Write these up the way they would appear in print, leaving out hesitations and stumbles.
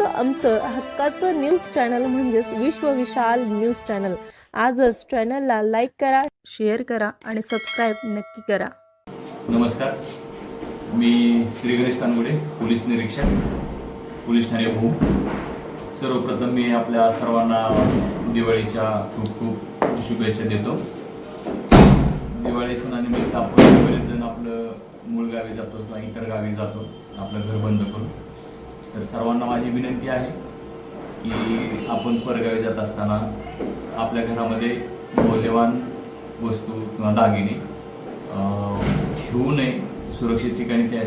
आमचं हक्काचं news channel म्हणजेच विश्व विशाल न्यूज चॅनल। आजच चॅनलला लाईक करा, शेअर करा आणि सबस्क्राईब नक्की करा। नमस्कार, मी श्री गणेश कानगुडे, पोलीस निरीक्षक, पोलीस ठाणे भूम। सर्वप्रथम मी आपल्या सर्वांना दिवाळीच्या खूप खूप शुभेच्छा देतो। दिवाळी सणानिमित्त आपण बरेच जण आपलं मूळ गावी जातो किंवा इतर गावी जातो आपलं घर बंद करून। तर सर्वांना माझी विनंती आहे की आपण परगावी जात असताना आपल्या घरामध्ये मौल्यवान वस्तू किंवा दागिने ठेवू नये, सुरक्षित ठिकाणी त्या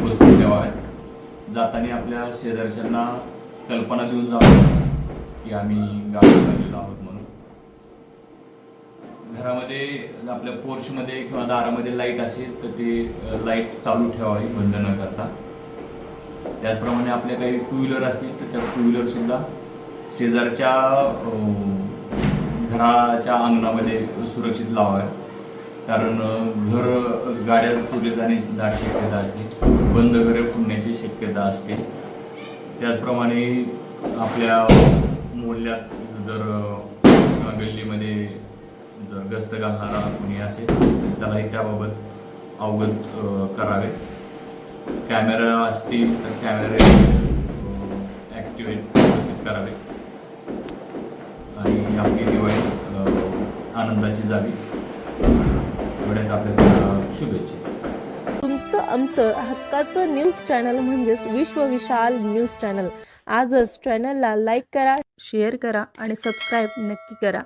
वस्तू ठेवाव्यात। जाताना आपल्या शेजारच्यांना कल्पना देऊन जावं की आम्ही गावी आलेलो आहोत म्हणून। घरामध्ये आपल्या पोर्चमध्ये किंवा दारामध्ये लाईट असेल तर ते लाईट चालू ठेवावी, बंद न करता। त्याचप्रमाणे आपल्या काही टू व्हीलर असतील तर त्या टू व्हीलर सुद्धा शेजारच्या घराच्या अंगणामध्ये सुरक्षित लावाव्या, कारण गाड्या चोरी जाण्याची दाट शक्यता असते, बंद घरे फुटण्याची शक्यता असते। त्याचप्रमाणे आपल्या मोहल्ल्यात जर गल्लीमध्ये जर गस्त घालणारा कोणी असेल त्यालाही त्याबाबत अवगत करावे। कॅमेरा असतील तर कॅमेरे ॲक्टिवेट करावे आणि आपली दिवाळी आनंदाची जावी। एवढ्याच आपल्याला शुभेच्छा। तुमचं आमचं हक्काचं न्यूज चॅनल म्हणजेच विश्व विशाल न्यूज चॅनल। आजच चॅनलला लाईक करा, शेअर करा आणि सबस्क्राईब नक्की करा।